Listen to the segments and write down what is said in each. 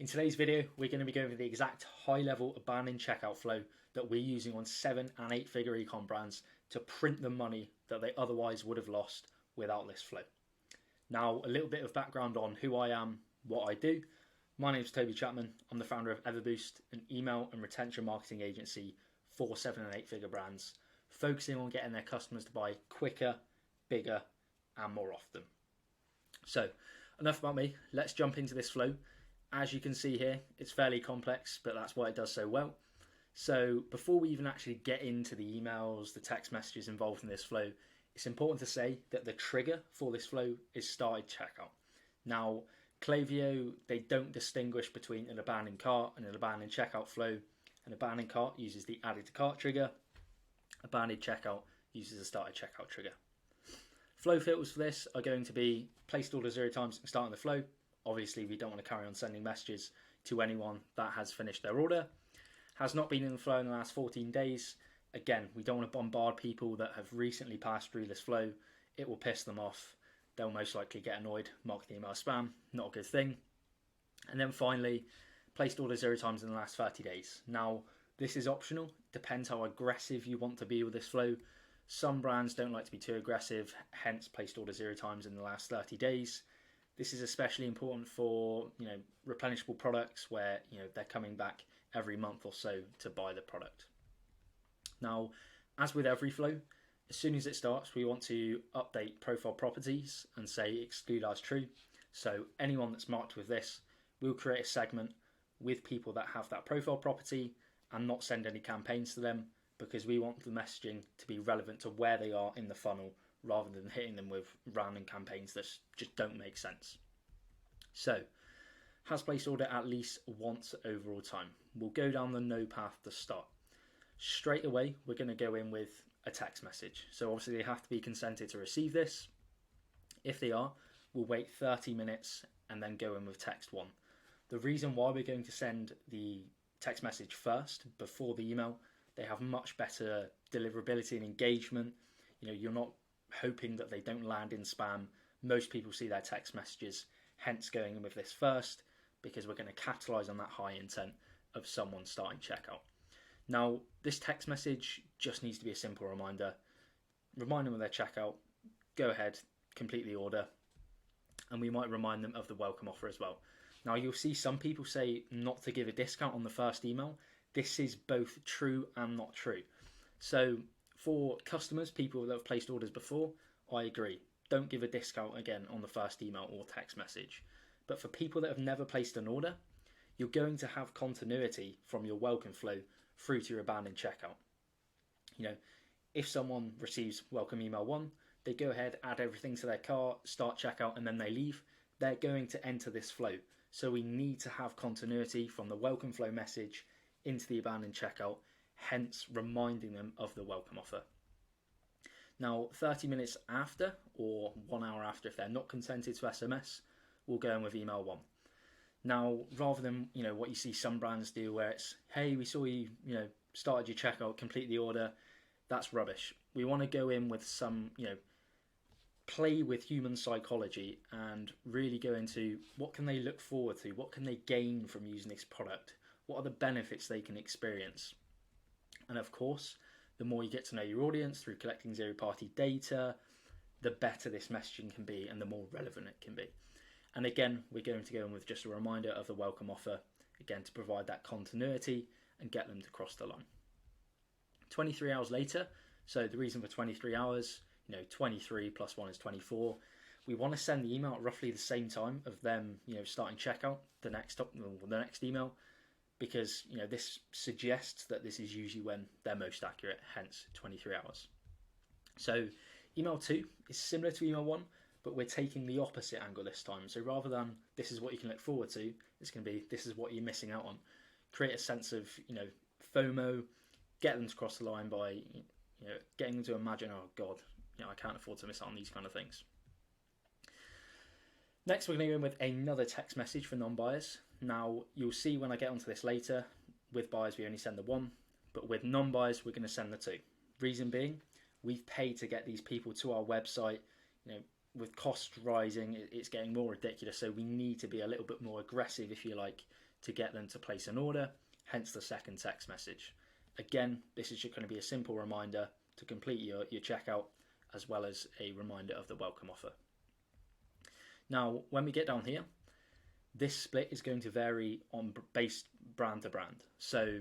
In today's video, we're going to be going over the exact high-level abandoned checkout flow that we're using on 7 and 8 figure ecom brands to print the money that they otherwise would have lost without this flow. Now, a little bit of background on who I am, what I do. My name is Toby Chapman. I'm the founder of Everboost, an email and retention marketing agency for 7 and 8 figure brands, focusing on getting their customers to buy quicker, bigger, and more often. So, enough about me. Let's jump into this flow. As you can see here, it's fairly complex, but that's why it does so well. So before we even actually get into the emails, the text messages involved in this flow, it's important to say that the trigger for this flow is started checkout. Now, Klaviyo, they don't distinguish between an abandoned cart and an abandoned checkout flow. An abandoned cart uses the added to cart trigger. Abandoned checkout uses the started checkout trigger. Flow filters for this are going to be placed order 0 times and starting the flow. Obviously, we don't want to carry on sending messages to anyone that has finished their order. Has not been in the flow in the last 14 days. Again, we don't want to bombard people that have recently passed through this flow. It will piss them off. They'll most likely get annoyed, mark the email spam, not a good thing. And then finally, placed order 0 times in the last 30 days. Now, this is optional. Depends how aggressive you want to be with this flow. Some brands don't like to be too aggressive, hence placed order 0 times in the last 30 days. This is especially important for replenishable products where they're coming back every month or so to buy the product. Now, as with every flow, as soon as it starts, we want to update profile properties and say exclude as true. So anyone that's marked with this, we'll create a segment with people that have that profile property and not send any campaigns to them, because we want the messaging to be relevant to where they are in the funnel, rather than hitting them with random campaigns that just don't make sense. So, has placed order at least once overall time. We'll go down the no path to start. Straight away, we're going to go in with a text message. So obviously they have to be consented to receive this. If they are, we'll wait 30 minutes and then go in with text 1. The reason why we're going to send the text message first before the email, they have much better deliverability and engagement. You're not hoping that they don't land in spam. Most people see their text messages, hence going in with this first, because we're going to capitalize on that high intent of someone starting checkout. Now, this text message just needs to be a simple reminder. Remind them of their checkout, go ahead, complete the order, and we might remind them of the welcome offer as well. Now, you'll see some people say not to give a discount on the first email. This is both true and not true. So for customers, people that have placed orders before, I agree. Don't give a discount again on the first email or text message. But for people that have never placed an order, you're going to have continuity from your welcome flow through to your abandoned checkout. If someone receives welcome email 1, they go ahead, add everything to their cart, start checkout, and then they leave, they're going to enter this flow. So we need to have continuity from the welcome flow message into the abandoned checkout, hence reminding them of the welcome offer. Now, 30 minutes after, or 1 hour after, if they're not consented to SMS, we'll go in with email 1. Now, rather than what you see some brands do, where it's, hey, we saw you started your checkout, complete the order, that's rubbish. We want to go in with some play with human psychology and really go into what can they look forward to, what can they gain from using this product, what are the benefits they can experience. And of course, the more you get to know your audience through collecting zero-party data, the better this messaging can be and the more relevant it can be. And again, we're going to go in with just a reminder of the welcome offer, again, to provide that continuity and get them to cross the line. 23 hours later, so the reason for 23 hours, 23 plus 1 is 24. We want to send the email at roughly the same time of them, starting checkout, the next email, because this suggests that this is usually when they're most accurate, hence 23 hours. So email 2 is similar to email 1, but we're taking the opposite angle this time. So rather than this is what you can look forward to, it's going to be this is what you're missing out on. Create a sense of FOMO, get them to cross the line by getting them to imagine, oh God, I can't afford to miss out on these kind of things. Next, we're going to go in with another text message for non-buyers. Now, you'll see when I get onto this later, with buyers we only send the 1, but with non-buyers we're going to send the 2. Reason being, we've paid to get these people to our website. With costs rising, it's getting more ridiculous, so we need to be a little bit more aggressive, if you like, to get them to place an order, hence the second text message. Again, this is just going to be a simple reminder to complete your checkout, as well as a reminder of the welcome offer. Now, when we get down here, this split is going to vary on based brand to brand. So,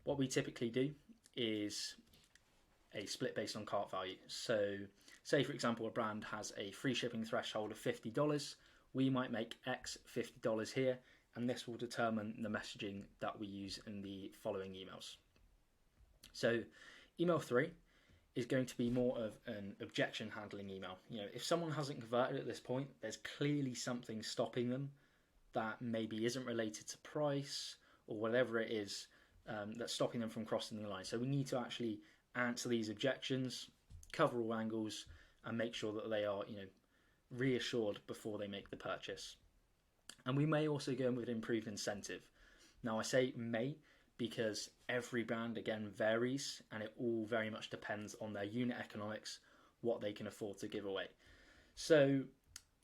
what we typically do is a split based on cart value. So, say for example, a brand has a free shipping threshold of $50. We might make X $50 here, and this will determine the messaging that we use in the following emails. So, email 3 is going to be more of an objection handling email. If someone hasn't converted at this point, there's clearly something stopping them that maybe isn't related to price or whatever it is that's stopping them from crossing the line. So we need to actually answer these objections, cover all angles, and make sure that they are, reassured before they make the purchase. And we may also go in with improved incentive. Now I say may because every brand again varies, and it all very much depends on their unit economics, what they can afford to give away. So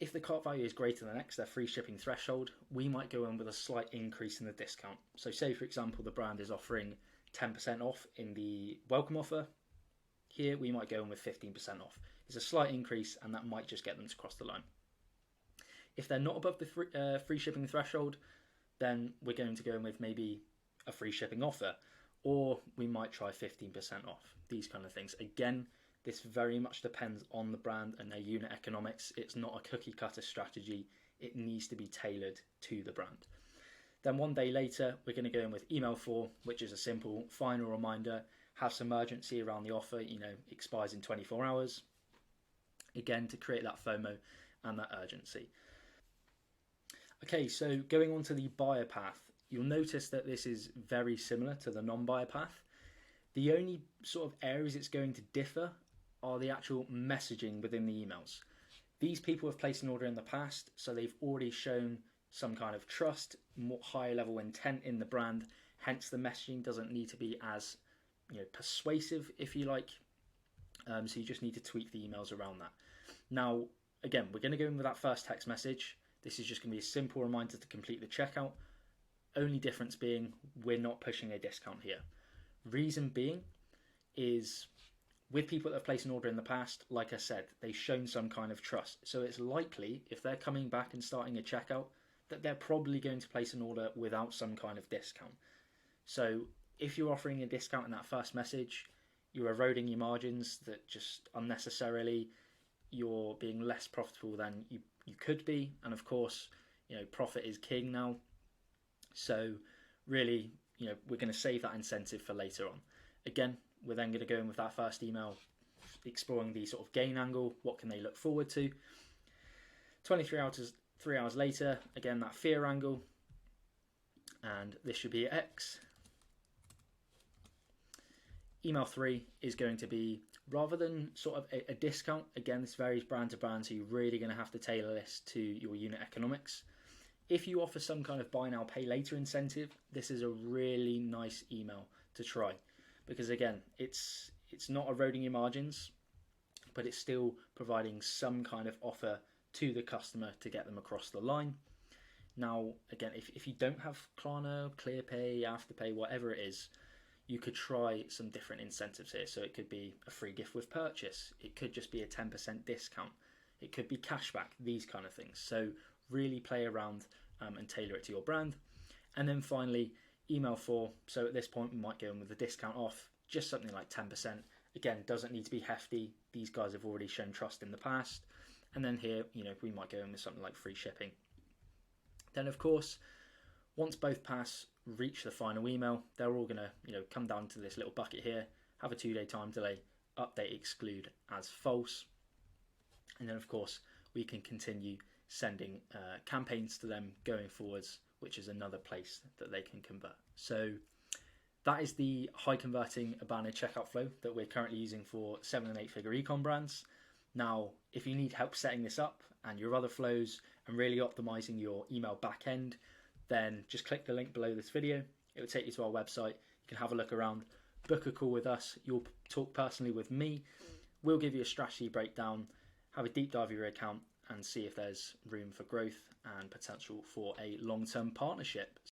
if the cart value is greater than X, their free shipping threshold, we might go in with a slight increase in the discount. So say for example the brand is offering 10% off in the welcome offer. Here we might go in with 15% off. It's a slight increase, and that might just get them to cross the line. If they're not above the free shipping threshold, then we're going to go in with maybe a free shipping offer, or we might try 15% off, these kind of things. Again, this very much depends on the brand and their unit economics. It's not a cookie cutter strategy. It needs to be tailored to the brand. Then one day later, we're going to go in with email 4, which is a simple final reminder. Have some urgency around the offer, expires in 24 hours. Again, to create that FOMO and that urgency. Okay, so going on to the buyer path, you'll notice that this is very similar to the non-buyer path. The only sort of areas it's going to differ are the actual messaging within the emails. These people have placed an order in the past, so they've already shown some kind of trust, more higher level intent in the brand, hence the messaging doesn't need to be as persuasive, if you like. So you just need to tweak the emails around that. Now, again, we're going to go in with that first text message. This is just going to be a simple reminder to complete the checkout. Only difference being we're not pushing a discount here. Reason being is with people that have placed an order in the past, like I said, they've shown some kind of trust. So it's likely if they're coming back and starting a checkout that they're probably going to place an order without some kind of discount. So if you're offering a discount in that first message, you're eroding your margins, that just unnecessarily you're being less profitable than you could be. And of course, profit is king now. So really, we're going to save that incentive for later on. Again, we're then going to go in with that first email, exploring the sort of gain angle. What can they look forward to? 3 hours later, again, that fear angle. And this should be X. Email 3 is going to be, rather than sort of a discount, again, this varies brand to brand, so you're really going to have to tailor this to your unit economics. If you offer some kind of buy now, pay later incentive, this is a really nice email to try. Because again, it's not eroding your margins, but it's still providing some kind of offer to the customer to get them across the line. Now, again, if you don't have Klarna, ClearPay, Afterpay, whatever it is, you could try some different incentives here. So it could be a free gift with purchase. It could just be a 10% discount. It could be cashback, these kind of things. So really play around and tailor it to your brand. And then finally, email 4. So at this point, we might go in with a discount off, just something like 10%. Again, doesn't need to be hefty. These guys have already shown trust in the past. And then here, we might go in with something like free shipping. Then, of course, once both pass reach the final email, they're all going to come down to this little bucket here, have a 2-day time delay, update exclude as false. And then, of course, we can continue sending campaigns to them going forwards, which is another place that they can convert. So that is the high converting abandoned checkout flow that we're currently using for 7 and 8 figure ecom brands. Now, if you need help setting this up and your other flows and really optimizing your email backend, then just click the link below this video. It will take you to our website. You can have a look around, book a call with us. You'll talk personally with me. We'll give you a strategy breakdown, have a deep dive of your account, and see if there's room for growth and potential for a long-term partnership.